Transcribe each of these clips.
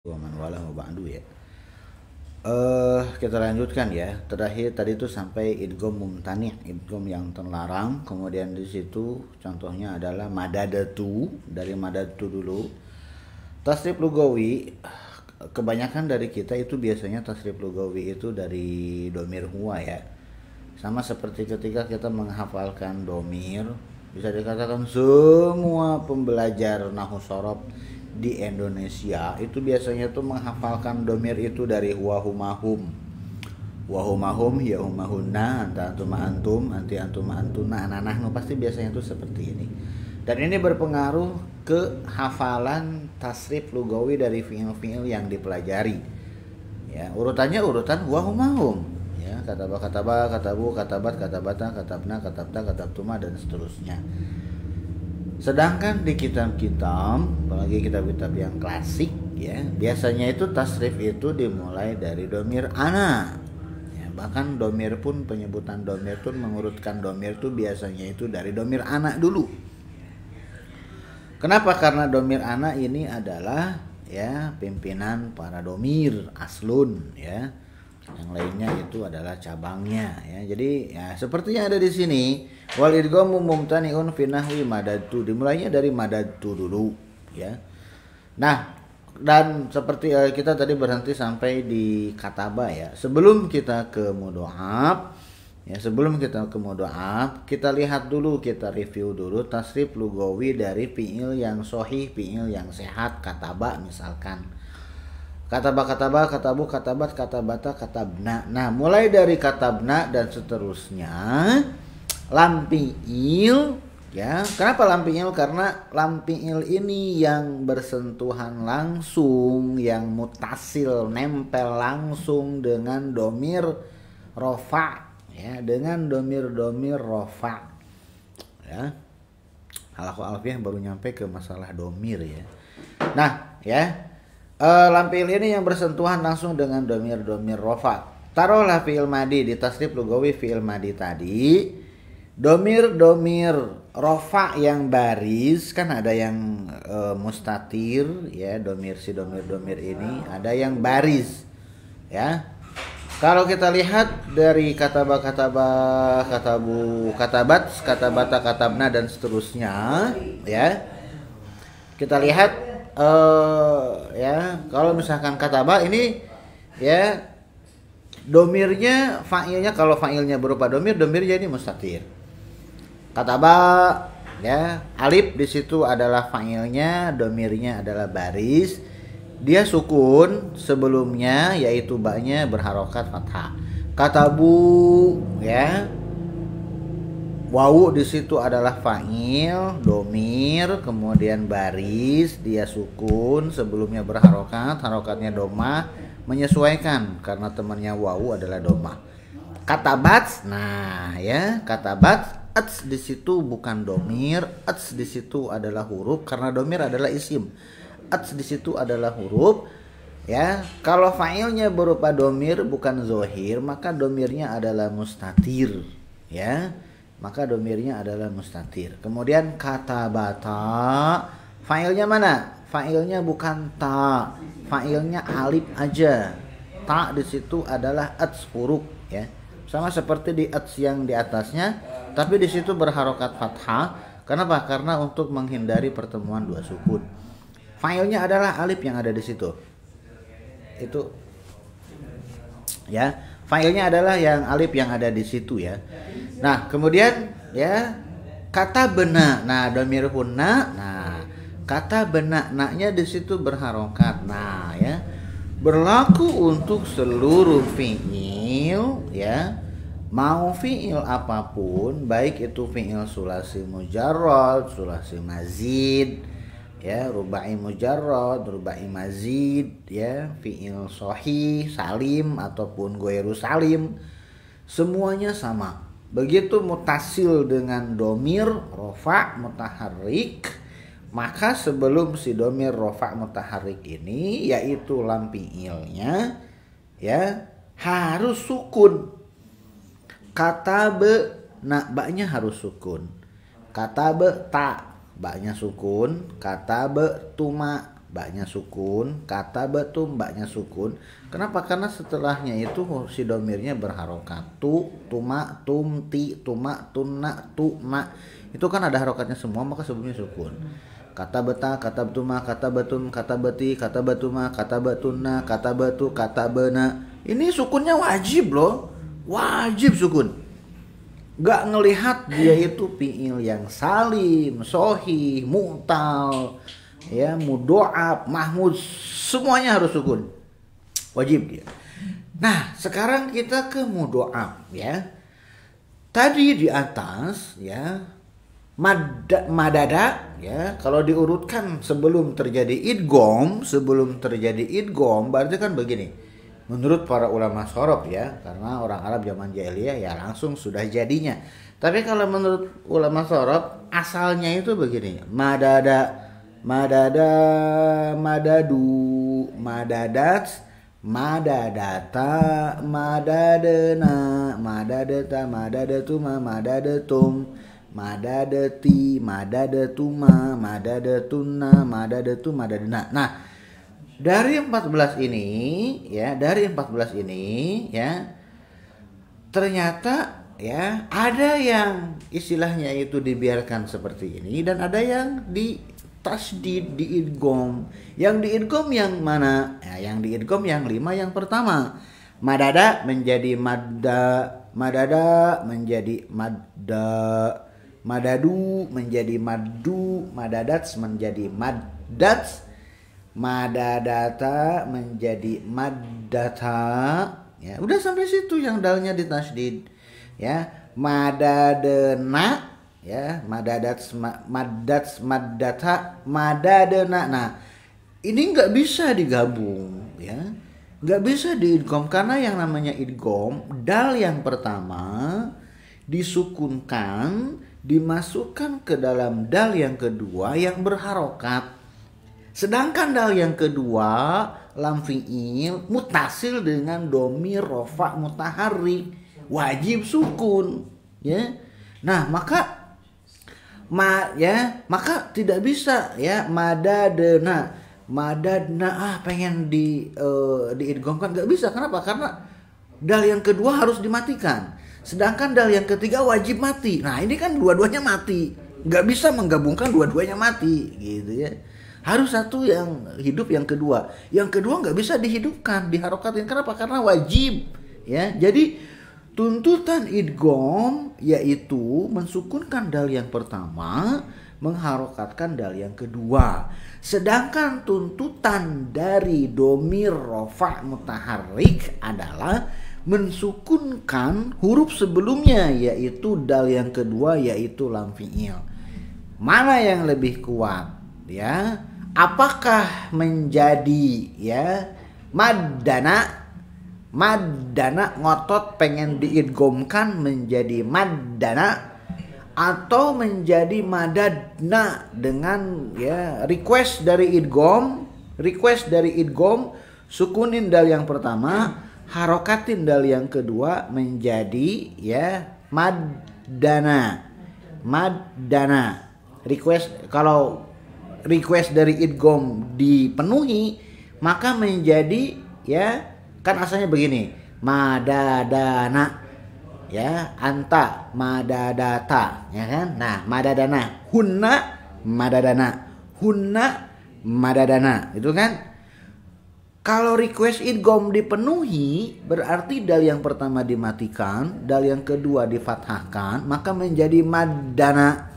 Wa man walahu ba'du ya. Kita lanjutkan ya. Terakhir tadi itu sampai idgham mumtani', idgham yang terlarang. Kemudian di situ contohnya adalah madadatu, dari madadatu dulu. Tasrif lugawi, kebanyakan dari kita itu biasanya tasrif lugawi itu dari domir huwa ya. Sama seperti ketika kita menghafalkan domir, bisa dikatakan semua pembelajar nahwu shorof di Indonesia itu biasanya tuh menghafalkan domir itu dari wahumahum, wahumahum ya humahunna, anta antum antum, anti antum antuna, anak-anak pasti biasanya tuh seperti ini. Dan ini berpengaruh ke hafalan tasrif lugawi dari fiil-fiil yang dipelajari. Ya, urutannya urutan wahumahum. Ya, kataba, katabu, katabat, katabata, katabna, katabta, katabtuma dan seterusnya. Sedangkan di kitab-kitab, apalagi kitab-kitab yang klasik ya, biasanya itu tasrif itu dimulai dari domir ana. Ya, bahkan domir pun, penyebutan domir pun mengurutkan domir itu biasanya itu dari domir ana dulu. Kenapa? Karena domir ana ini adalah ya pimpinan para domir aslun ya. Yang lainnya itu adalah cabangnya ya. Jadi ya seperti yang ada di sini, wal idghamu mumtani'un fi nahwi madadtu, dimulainya dari madadtu dulu ya. Nah, dan seperti kita tadi berhenti sampai di kataba ya. Sebelum kita ke mudha'af ya, sebelum kita ke mudha'af, kita lihat dulu, kita review dulu tasrif lugawi dari fiil yang sahih, fiil yang sehat, kataba misalkan. Kataba, katabu, katabat, katabata, katabna. Nah, mulai dari katabna dan seterusnya, lam fi'il ya. Kenapa lam fi'il? Karena lam fi'il ini yang bersentuhan langsung, yang mutasil, nempel langsung dengan domir rofa ya, dengan domir-domir rofa ya. Halaku alfiyah baru nyampe ke masalah domir ya. Nah, ya. Lam fi'il ini yang bersentuhan langsung dengan domir-domir rofa. Taruhlah fi'il madi di tasrif lugawi fi'il madi tadi. Domir-domir rofa yang baris, kan ada yang mustatir ya, domir si domir-domir ini ada yang baris ya. Kalau kita lihat dari kataba, katabu, katabat, katabata, katabna dan seterusnya ya. Kita lihat ya, kalau misalkan kataba ini ya domirnya, fa'ilnya, kalau fa'ilnya berupa domir, domirnya ini mustatir. Kataba ya, alif di situ adalah fa'ilnya, domirnya adalah baris. Dia sukun sebelumnya, yaitu ba-nya berharokat fathah. Katabu ya, wawu di situ adalah fa'il, domir, kemudian baris, dia sukun, sebelumnya berharokat, harokatnya domah, menyesuaikan karena temannya wawu adalah domah. Katabat, nah ya, katabat, ats di situ bukan domir, ats di situ adalah huruf karena domir adalah isim. Ats di situ adalah huruf ya. Kalau fa'ilnya berupa domir bukan zohir, maka domirnya adalah mustatir ya. Maka domirnya adalah mustatir. Kemudian kata bata, fa'ilnya mana? Fa'ilnya bukan ta, fa'ilnya alif aja. Ta di situ adalah ats huruf ya. Sama seperti di ats yang di atasnya, tapi di situ berharokat fathah. Kenapa? Karena untuk menghindari pertemuan dua sukun. Fa'ilnya adalah alif yang ada di situ. Itu ya. Fa'ilnya adalah yang alif yang ada di situ ya. Nah, kemudian ya kata bena. Nah, domir hunna. Nah, kata bena na-nya di situ berharokat. Nah, ya. Berlaku untuk seluruh fi'il ya. Mau fi'il apapun, baik itu fi'il sulasi mujarrad, sulasi mazid, ya, rubai mujarrad, rubai mazid, ya, fi'il sahih, salim ataupun ghairu salim, semuanya sama. Begitu mutasil dengan domir rofa mutaharrik, maka sebelum si domir rofa mutaharrik ini, yaitu lam fi'ilnya ya, harus sukun. Katabe, nah ba-nya harus sukun. Katabe ta, ba-nya sukun. Katabe tuma, baknya sukun, katabatum baknya sukun. Kenapa? Karena setelahnya itu si domirnya berharokat. Tu, tuma, tumti, tuma, tunna, tuma. Itu kan ada harokatnya semua, maka sebelumnya sukun. Kata beta, kata betuma, kata betum, kata beti, kata betuma, kata betuna, kata betu, kata bena. Ini sukunnya wajib loh, wajib sukun. Gak ngelihat dia itu fi'il yang salim, sohih, mu'tal, ya, mudoab, mahmud, semuanya harus sukun, wajib dia. Nah sekarang kita ke mudoab ya. Tadi di atas ya madada ya, kalau diurutkan sebelum terjadi idgham, berarti kan begini. Menurut para ulama shorof ya, karena orang Arab zaman jahiliyah ya langsung sudah jadinya. Tapi kalau menurut ulama shorof asalnya itu begini. Madada, madadu, madadat, madadata, madadena, madadata, madadatuma, madadatum, madadati, madadatuma, madadatuna, madadatu, madadena. Nah, dari 14 ini ya, ternyata ya ada yang istilahnya itu dibiarkan seperti ini dan ada yang di tasdid, di idgham. Yang di idgham yang mana? Ya, yang di idgham yang 5 yang pertama. Madada menjadi madda, madada menjadi madda, madadu menjadi maddu, madadats menjadi maddats, madadata menjadi maddata. Ya, udah sampai situ yang dalnya ditasdid. Ya, madadena ya, madadats, maddats, maddata, madadena. Nah, ini nggak bisa digabung ya. Nggak bisa diidgham karena yang namanya idgham, dal yang pertama disukunkan, dimasukkan ke dalam dal yang kedua yang berharokat. Sedangkan dal yang kedua lam fi'il mutasil dengan domir rofa mutaharrik, wajib sukun ya. Nah maka maka tidak bisa ya madadna pengen diidghamkan, nggak bisa. Kenapa? Karena dal yang kedua harus dimatikan, sedangkan dal yang ketiga wajib mati. Nah ini kan dua-duanya mati, nggak bisa menggabungkan dua-duanya mati gitu ya. Harus satu yang hidup, yang kedua nggak bisa dihidupkan, diharokatin. Kenapa? Karena wajib ya. Jadi tuntutan idgham yaitu mensukunkan dal yang pertama, mengharokatkan dal yang kedua. Sedangkan tuntutan dari domir rofa mutaharrik adalah mensukunkan huruf sebelumnya, yaitu dal yang kedua, yaitu lam fi'il. Mana yang lebih kuat ya? Apakah menjadi ya maddana ngotot pengen diidghamkan menjadi maddana, atau menjadi madadna dengan ya request dari idgham, sukunin dal yang pertama, harokatin dal yang kedua menjadi ya maddana. Kalau request dari idgham dipenuhi, maka menjadi ya, kan asalnya begini, madadana ya, anta madadata ya kan. Nah madadana, hunna madadana itu kan. Kalau request idgham dipenuhi berarti dal yang pertama dimatikan, dal yang kedua difathahkan, maka menjadi madana.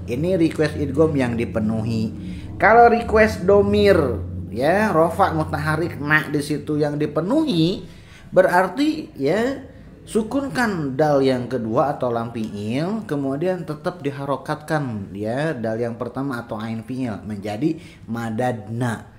Ini request idgham yang dipenuhi. Kalau request domir ya rofa mutaharrik di situ yang dipenuhi, berarti ya sukunkan dal yang kedua atau lam fi'il, kemudian tetap diharokatkan ya dal yang pertama atau ain fi'il menjadi madadna.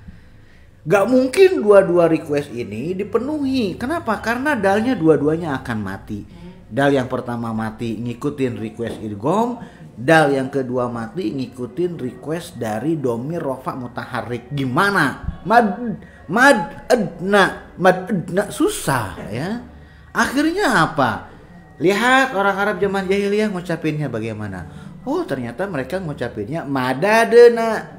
Gak mungkin dua-dua request ini dipenuhi. Kenapa? Karena dalnya dua-duanya akan mati. Dal yang pertama mati ngikutin request idgham, dal yang kedua mati ngikutin request dari domir rofa mutaharrik. Gimana? Madadna susah ya. Akhirnya apa? Lihat orang Arab zaman jahiliyah ngucapinnya bagaimana. Oh ternyata mereka ngucapinnya madadena.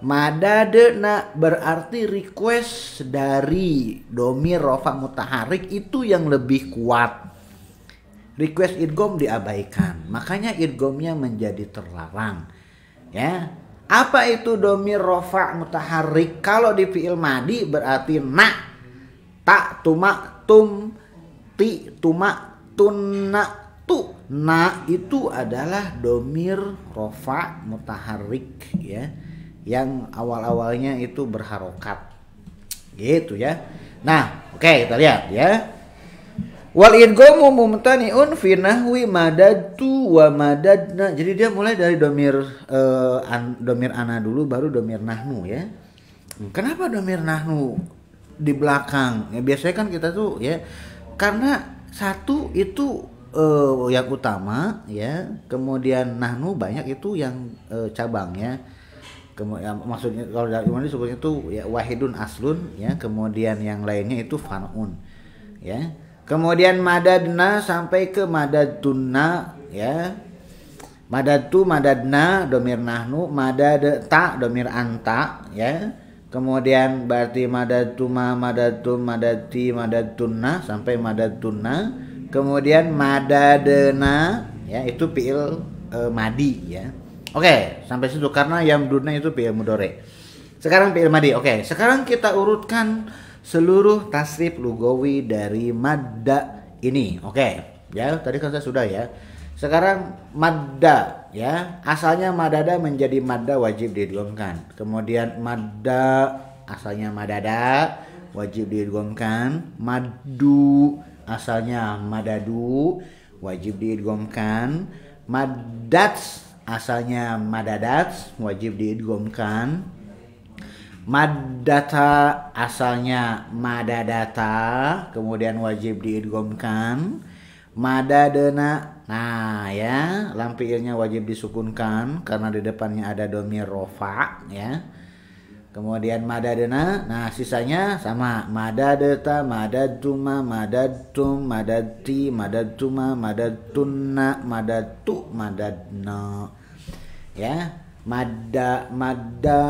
Madadna berarti request dari domir rofa mutaharik itu yang lebih kuat. Request idgham diabaikan, makanya idghamnya menjadi terlarang. Ya, apa itu domir rofa mutaharik? Kalau di fi'il madi berarti na, ta, tuma, tum, ti, tuma, tunna, tu. Na itu adalah domir rofa mutaharik, ya, yang awal-awalnya itu berharokat, gitu ya. Nah, oke, kita lihat ya. Wal idghamu mumtani'un fi nahwi madadtu wa madadna. Jadi dia mulai dari domir domir ana dulu baru domir nahnu ya. Kenapa domir nahnu di belakang? Ya, biasanya kan kita tuh ya karena satu itu yang utama ya, kemudian nahnu banyak itu yang cabangnya. Kemudian maksudnya kalau dari mana disebutnya itu ya wahidun aslun ya, kemudian yang lainnya itu far'un ya. Kemudian madadna sampai ke madadtunna ya. Madadtu, madadna domir nahnu, madadta domir anta ya. Kemudian berarti madadtuma, madadtum, madadti, madadtunna sampai madadtunna. Kemudian madadna ya itu fi'il madi ya. Oke, sampai situ karena yamdudna itu fi'il mudhari. Sekarang fi'il madi. Oke, sekarang kita urutkan seluruh tasrif lugawi dari madda ini. Oke, ya tadi kan saya sudah ya. Sekarang madda ya, asalnya madada menjadi madda wajib diidghamkan. Kemudian madda asalnya madada wajib diidghamkan. Maddu asalnya madadu wajib diidghamkan. Maddats asalnya madadats wajib diidghamkan. Maddata asalnya madadata kemudian wajib diidghamkan. Madadena, nah ya lam fi'ilnya wajib disukunkan karena di depannya ada domir rofa ya. Kemudian madadena, nah sisanya sama madadeta, madadtuma, madadtum, madadti, madadtuma, madadtunna, madadtu, madadna ya. Madda, madda,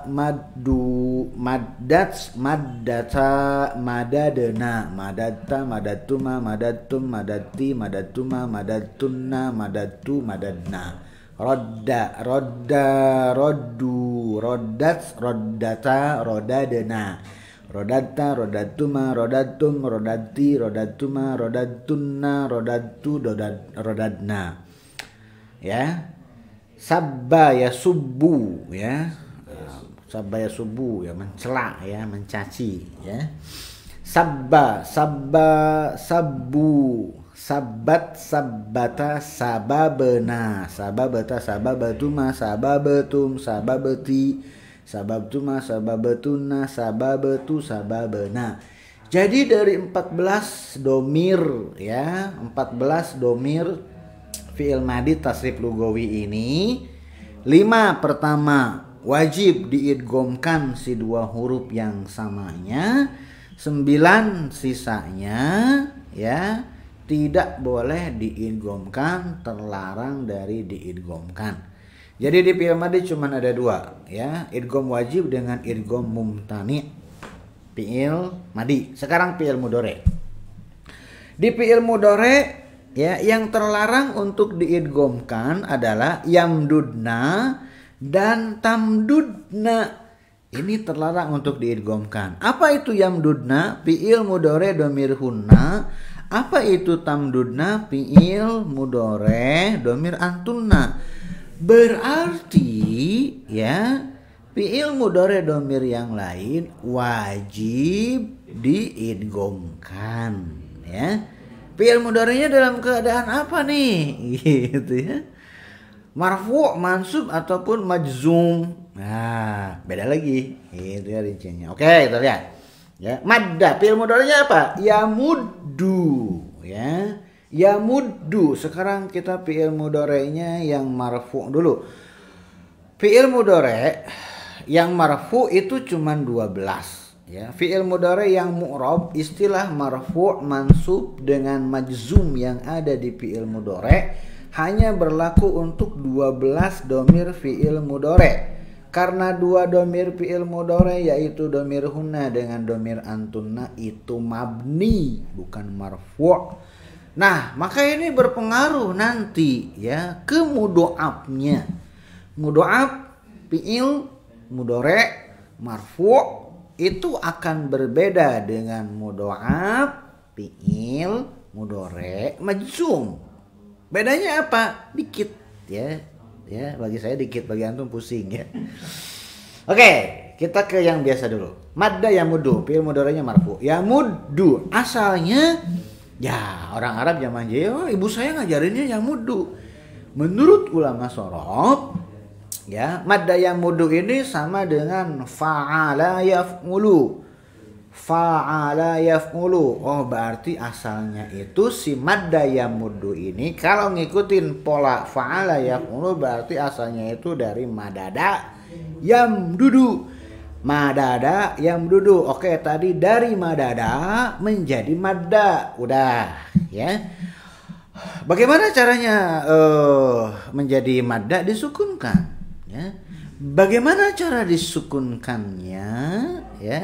maddu, maddats, maddata, madadena, madatta, madatuma, madattum, madatti, madatuma, madattunna, madattu, madadna. Rodda, rodda, roddu, roddats, roddata, rodadena. Rodatta, rodatuma, rodattum, rodatti, rodatuma, rodattunna, rodattu, rodadna. Ya. Sabba ya subuh ya, sabba ya subuh ya mencela ya, mencaci ya. Sabba, sabba, sabbu, sabbat, sabbata, sababena, sababata, sababatuma, sababatum, sababati, sababtuma, sababatuna, sababatu, sababena. Jadi dari 14 domir ya, 14 domir fi'il madi tasrif lugawi ini, 5 pertama wajib diidghamkan si dua huruf yang samanya, 9 sisanya ya tidak boleh diidghamkan, terlarang dari diidghamkan. Jadi di fi'il madi cuma ada 2 ya, idgham wajib dengan idgham mumtani fi'il madi. Sekarang fi'il mudhari. Di fi'il mudhari ya, yang terlarang untuk diidghamkan adalah yamdudna dan tamdudna. Ini terlarang untuk diidghamkan. Apa itu yamdudna? Fi'il mudhari domir hunna. Apa itu tamdudna? Fi'il mudhari domir antunna. Berarti ya, fi'il mudhari domir yang lain wajib diidghamkan ya. Fi'il mudhari'nya dalam keadaan apa nih? Gitu ya. Marfu', mansub ataupun majzum. Nah, beda lagi. Itu ya rinciannya. Oke, kita lihat. Ya, madda fi'il mudhari'nya apa? Yamuddu, ya. Yamuddu. Sekarang kita fi'il mudhari'nya yang marfu' dulu. Fi'il mudhari' yang marfu' itu cuma 12. Ya, fi'il mudhari yang mu'rab, istilah marfu' mansub dengan majzum yang ada di fi'il mudhari hanya berlaku untuk 12 domir fi'il mudhari. Karena dua domir fi'il mudhari yaitu domir hunna dengan domir antunna itu mabni bukan marfu'. Nah, maka ini berpengaruh nanti ya ke mudhoafnya. Mudhoaf fi'il mudhari marfu' itu akan berbeda dengan mudhoaf fi'il mudhari majzum. Bedanya apa? Dikit ya. Ya, bagi saya dikit, bagi antum pusing ya. Oke, kita ke yang biasa dulu. Madda yamuddu, fi'il mudhari'nya marfu. Yamuddu asalnya ya orang Arab zaman jahiliyah, ibu saya ngajarinnya yamuddu. Menurut ulama shorof ya, madda yamuddu ini sama dengan fa'ala yaf'ulu. Fa'ala yaf'ulu. Oh, berarti asalnya itu si madda yamuddu ini kalau ngikutin pola fa'ala yaf'ulu berarti asalnya itu dari madada yamdudu. Madada yamdudu. Oke, tadi dari madada menjadi madda. Udah ya. Bagaimana caranya menjadi madda disukunkan ya? Bagaimana cara disukunkannya ya?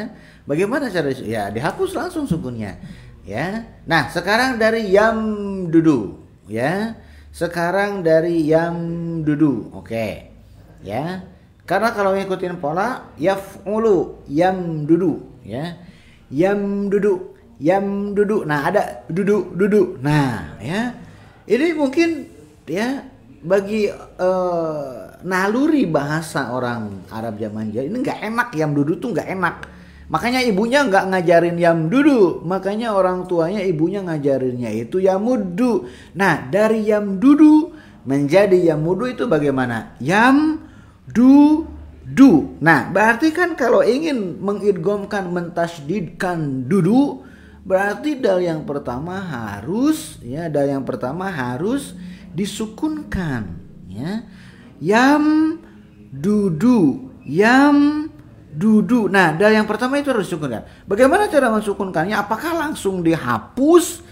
Bagaimana cara ya dihapus langsung sukunnya ya. Nah, sekarang dari yamdudu ya. Sekarang dari yamdudu. Oke. Ya. Karena kalau ngikutin pola yaf'ulu yamdudu ya. Yamdudu, yamdudu. Nah, ada dudu. Nah, ya. Ini mungkin ya bagi naluri bahasa orang Arab zaman jahiliyah ini enggak enak, yamdudu tuh enggak enak. Makanya ibunya nggak ngajarin yamdudu, makanya orang tuanya ibunya ngajarinnya itu yamuddu. Nah, dari yamdudu menjadi yamuddu itu bagaimana? Yamdudu. Nah, berarti kan kalau ingin mengidghamkan, mentasydidkan dudu, berarti dal yang pertama harus disukunkan ya. Yamdudu, dudu. Nah, dal yang pertama itu harus disukunkan. Bagaimana cara mensukunkannya? Apakah langsung dihapus?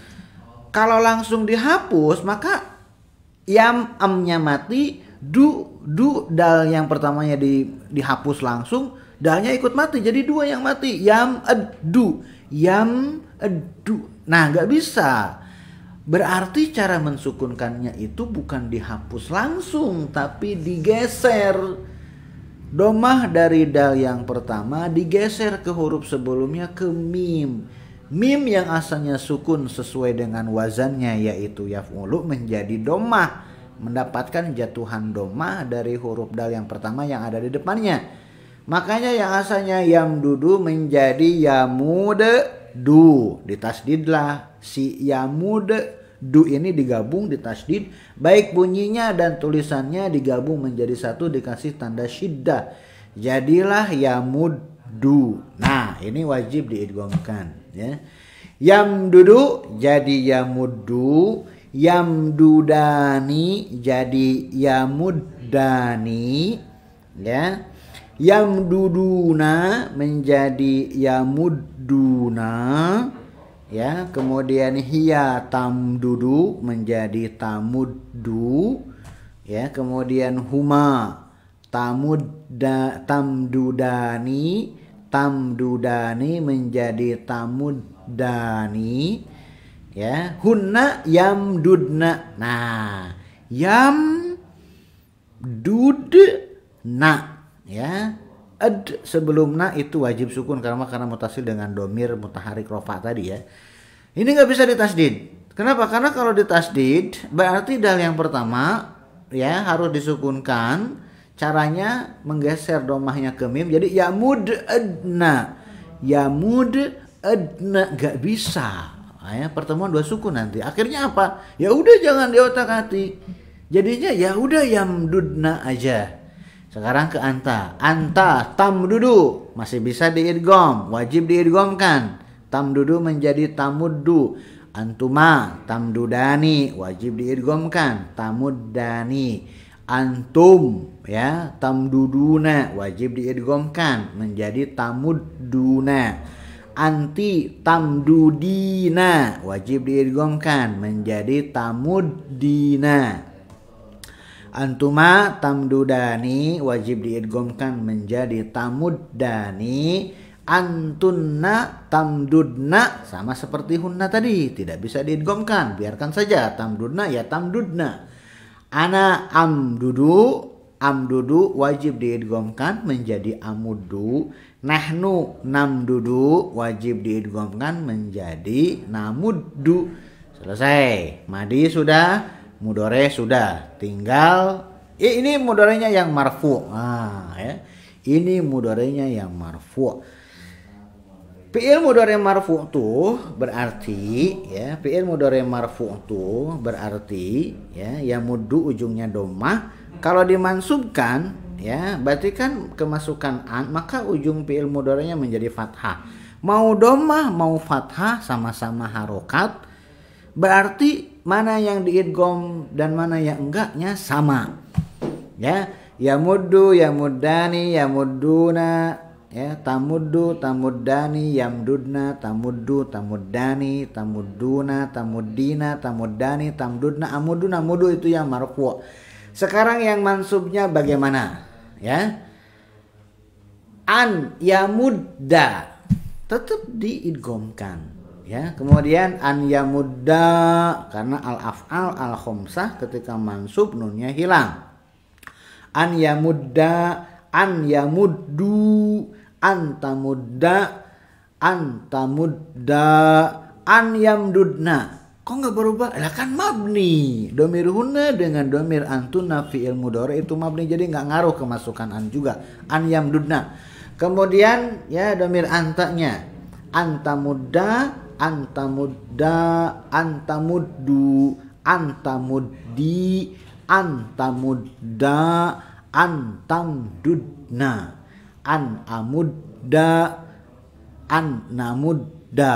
Kalau langsung dihapus, maka amnya mati, dal yang pertamanya dihapus langsung, dalnya ikut mati. Jadi dua yang mati. Yamdu. Nah, nggak bisa. Berarti cara mensukunkannya itu bukan dihapus langsung, tapi digeser. Domah dari dal yang pertama digeser ke huruf sebelumnya ke mim. Mim yang asalnya sukun sesuai dengan wazannya yaitu yaf'ulu menjadi domah. Mendapatkan jatuhan domah dari huruf dal yang pertama yang ada di depannya. Makanya yang asalnya yamdudu menjadi yamuddu. Ditasdidlah si yamuddu ini digabung ditasdid, baik bunyinya dan tulisannya digabung menjadi satu dikasih tanda syiddah. Jadilah yamuddu. Nah, ini wajib diidghamkan ya. Yamdudu jadi yamuddu, yamdudani jadi yamuddani ya. Yamduduna menjadi yamudduna ya. Kemudian hiya tamdudu menjadi tamuddu ya. Kemudian huma tamdudani menjadi tamuddani ya. Hunna yamdudna. Nah, yamdudna ya. Sebelum na itu wajib sukun karena mutasil dengan domir mutaharik rofa tadi ya. Ini nggak bisa ditasdid. Kenapa? Karena kalau ditasdid berarti dal yang pertama ya harus disukunkan. Caranya menggeser domahnya ke mim jadi yamudna. Nggak bisa. Ya, pertemuan dua sukun nanti. Akhirnya apa? Ya udah jangan diotak-atik. Jadinya ya udah yamdudna aja. Sekarang ke anta tamdudu masih bisa diidgham, wajib diidghamkan. Tamdudu menjadi tamuddu. Antuma tamdudani wajib diidghamkan, tamuddani. Antum ya tamduduna wajib diidghamkan menjadi tamudduna. Anti tamdudina wajib diidghamkan menjadi tamuddina. Antuma tamdudani wajib diidghamkan menjadi tamuddani. Antunna tamdudna sama seperti hunna tadi, tidak bisa diidghamkan, biarkan saja tamdudna ya tamdudna. Ana amdudu, amdudu wajib diidghamkan menjadi amuddu. Nahnu namdudu wajib diidghamkan menjadi namuddu. Selesai. Madi sudah, mudhari sudah, tinggal ini mudharinya yang marfu. Ya. Ini mudharinya yang marfu. Fi'il mudhari marfu tuh berarti ya, fi'il mudhari marfu tuh berarti ya yamuddu ujungnya dhammah. Kalau dimansubkan ya berarti kan kemasukan an, maka ujung fi'il mudharinya menjadi fathah. Mau dhammah mau fathah sama-sama harokat. Berarti mana yang diidgham dan mana yang enggaknya sama. Ya, yamuddu, yamuddani, yamudduna, ya, tamuddu, tamuddani, yamdudna, tamuddu, tamuddani, tamudduna, tamuddina, tamuddani, tamdudna, amuddu, namudu itu yang marfu'. Sekarang yang mansubnya bagaimana? Ya. An yamudda tetap diidghamkan. Ya, kemudian an yamudda karena al-af'al al-khamsah ketika mansub nunnya hilang. An yamudda, an yamuddu, antamudda, antamudda, an yamdudna. Kok nggak berubah? Lah kan mabni. Domir hunna dengan domir antuna fi'il mudhari itu mabni, jadi nggak ngaruh kemasukan an juga. An yamdudna. Kemudian ya domir antanya antamudda, antamudda, antamuddu, antamuddi, antamudda, antamdudna, an amudda, an namudda.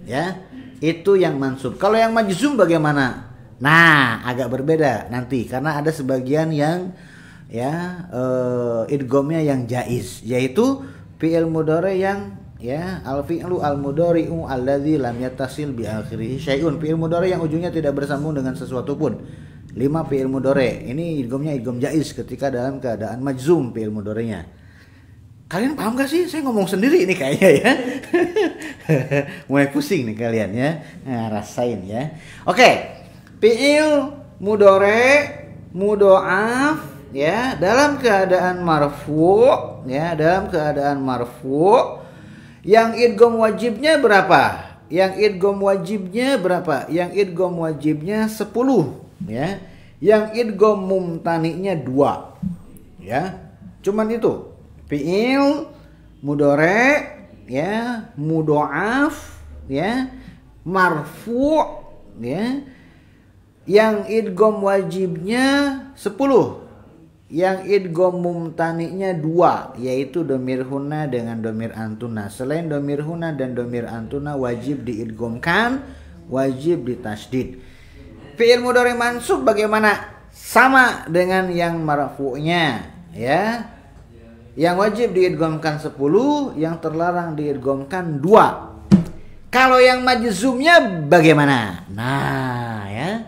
Ya, itu yang mansub. Kalau yang majzum bagaimana? Nah, agak berbeda nanti karena ada sebagian yang ya idghamnya yang jaiz, yaitu fi'il mudhari yang ya al fi'lu al mudhari'u alladzi lam yattasil bi akhirih syai'un. Fi'il mudhari yang ujungnya tidak bersambung dengan sesuatu pun. 5 fi'il mudhari. Ini idghamnya idgham jaiz ketika dalam keadaan majzum fi'il mudhari'nya. Kalian paham gak sih? Saya ngomong sendiri ini kayaknya ya. Mulai pusing nih kalian ya. Nah, rasain ya. Oke. Fi'il mudhari mudha'af ya dalam keadaan marfu' ya, dalam keadaan marfu' yang idgham wajibnya berapa? Yang idgham wajibnya berapa? Yang idgham wajibnya 10 ya. Yang idgham mumtani'nya 2 ya. Cuman itu. Fi'il mudhari ya, mudha'af ya, marfu' ya. Yang idgham wajibnya 10. Yang idgham mumtani'nya 2, yaitu domir hunna dengan domir antuna. Selain domir hunna dan domir antuna wajib diidghamkan, wajib ditasydid. Fi'il mudhari mansub bagaimana? Sama dengan yang marfu'nya ya. Yang wajib diidghamkan 10, yang terlarang diidghamkan 2. Kalau yang majzumnya bagaimana? Nah, ya.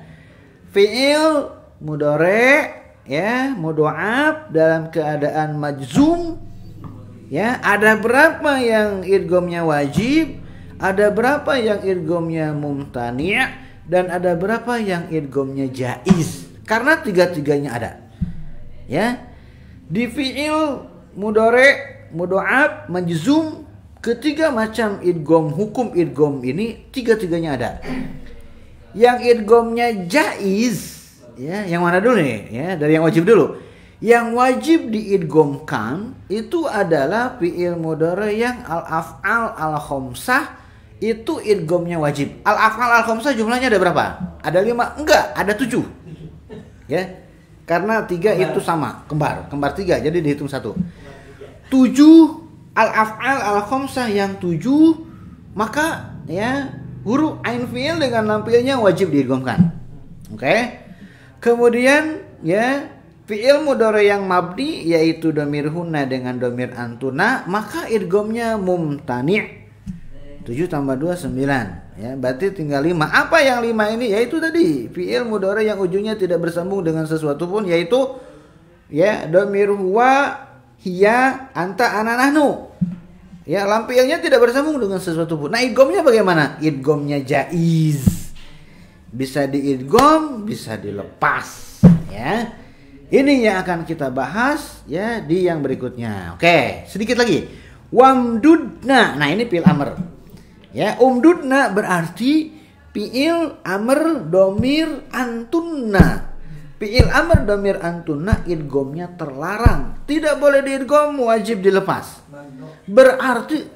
Fi'il mudhari ya, mudha'af dalam keadaan majzum ya, ada berapa yang idghamnya wajib, ada berapa yang idghamnya mumtani', dan ada berapa yang idghamnya jaiz. Karena tiga-tiganya ada. Ya. Di fi'il mudhari, mudha'af, majzum, ketiga macam idgham, hukum idgham ini tiga-tiganya ada. Yang idghamnya jaiz ya, yang mana dulu nih? Ya, dari yang wajib dulu. Yang wajib diidghamkan itu adalah fi'il mudhari yang al-af'al al-khamsah, itu idghamnya wajib. Al-af'al al-khamsah jumlahnya ada berapa? Ada 5? Enggak, ada 7. Ya. Karena 3 itu sama, kembar 3, jadi dihitung 1. 7 al-af'al al-khamsah yang 7, maka ya huruf ain fi'il dengan lam fi'ilnya wajib diidghamkan. Oke. Kemudian ya fi'il mudhari yang mabni yaitu domir hunna dengan domir antuna, maka idghamnya mumtani'. 7 tambah 2 9. Ya, berarti tinggal 5. Apa yang 5 ini? Yaitu tadi fi'il mudhari yang ujungnya tidak bersambung dengan sesuatu pun, yaitu ya dhamir huwa, hiya, anta, ana, nahnu. Ya, lam fi'ilnya tidak bersambung dengan sesuatu pun. Nah, idghamnya bagaimana? Idghamnya jaiz. Bisa diidgham, bisa dilepas, ya. Ini yang akan kita bahas ya di yang berikutnya. Oke, sedikit lagi. Wamdudna. Nah, ini fi'il amr. Ya, umdudna berarti fi'il amr domir antunna. Fi'il amr domir antunna idghamnya terlarang. Tidak boleh diidgham, wajib dilepas. Berarti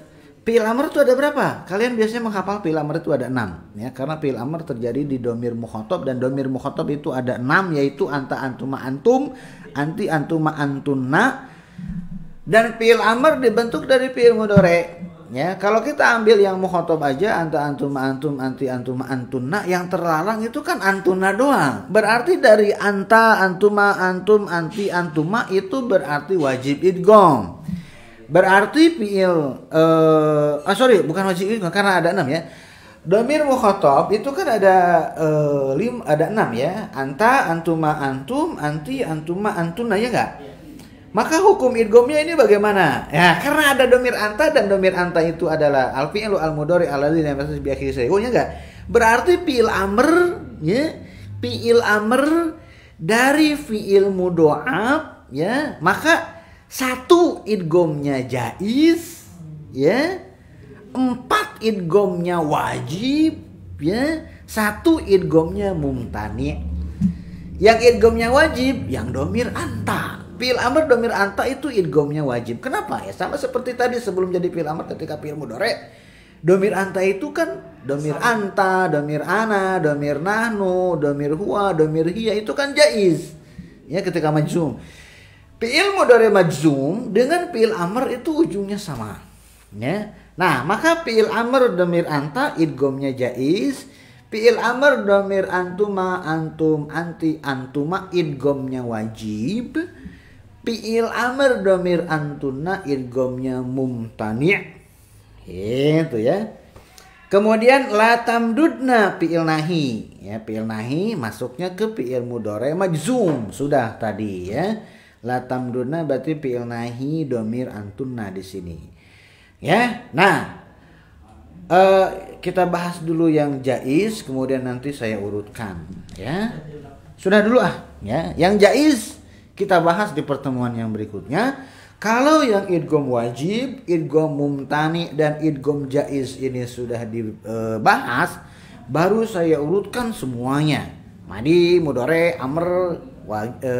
fi'il amr itu ada berapa? Kalian biasanya menghafal fi'il amr itu ada 6 ya, karena fi'il amr terjadi di domir mukhatab, dan domir mukhatab itu ada 6, yaitu anta, antuma, antum, anti, antuma, antunna. Dan fi'il amr dibentuk dari fi'il mudhari. Ya, kalau kita ambil yang mukhatab aja, anta, antuma, antum, anti, antuma, antunna, yang terlarang itu kan antuna doang. Berarti dari anta, antuma, antum, anti, antuma itu berarti wajib idgham. Berarti fi'il bukan wajib idgham karena ada 6 ya. Dhamir mukhatab itu kan ada 6 ya. Anta, antuma, antum, anti, antuma, antuna, ya enggak? Maka hukum idghamnya ini bagaimana? Ya, karena ada dhamir anta, dan dhamir anta itu adalah al-fi'lu al-mudhari alladzi lam yatasil bi akhirih shay'un, ya enggak? Berarti fi'il amr ya, fi'il amr dari fi'il mudha'af ya, maka 1 idghamnya jaiz ya, 4 idghamnya wajib ya, 1 idghamnya mumtani. Yang idghamnya wajib yang domir anta. Fi'il amr domir anta itu idghamnya wajib. Kenapa? Ya sama seperti tadi sebelum jadi fi'il amr ketika fi'il mudhari. Domir anta itu kan domir anta, domir ana, domir nahnu, domir huwa, domir hiya, itu kan jaiz ya ketika majzum. Fi'il mudhari majzum dengan fi'il amr itu ujungnya sama. Ya. Nah, maka fi'il amr dhamir anta idghamnya jaiz. Fi'il amr dhamir antuma, antum, anti, antuma idghamnya wajib. Fi'il amr dhamir antunna idghamnya mumtani'. Itu ya. Kemudian la tamdudna fi'il nahi. Ya, fi'il nahi masuknya ke fi'il mudhari majzum. Sudah tadi ya. La tamdudna berarti fi'il nahi domir antunna di sini. Ya. Nah, kita bahas dulu yang jaiz, kemudian nanti saya urutkan ya. Sudah dulu ya. Yang jaiz kita bahas di pertemuan yang berikutnya. Kalau yang idgham wajib, idgham mumtani, dan idgham jaiz ini sudah dibahas, baru saya urutkan semuanya. Madi, mudhari, amr,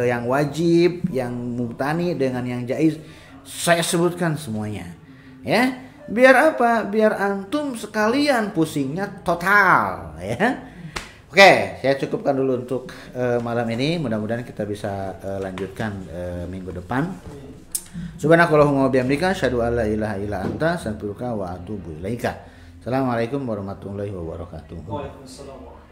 yang wajib, yang mumtani dengan yang jaiz, saya sebutkan semuanya. Ya, biar apa? Biar antum sekalian pusingnya total, ya. Oke, saya cukupkan dulu untuk malam ini. Mudah-mudahan kita bisa lanjutkan minggu depan. Subhanakallahumma wa bihamdika asyhadu an la ilaha illa anta astaghfiruka wa atubu ilaika. Assalamualaikum warahmatullahi wabarakatuh. Waalaikumsalam.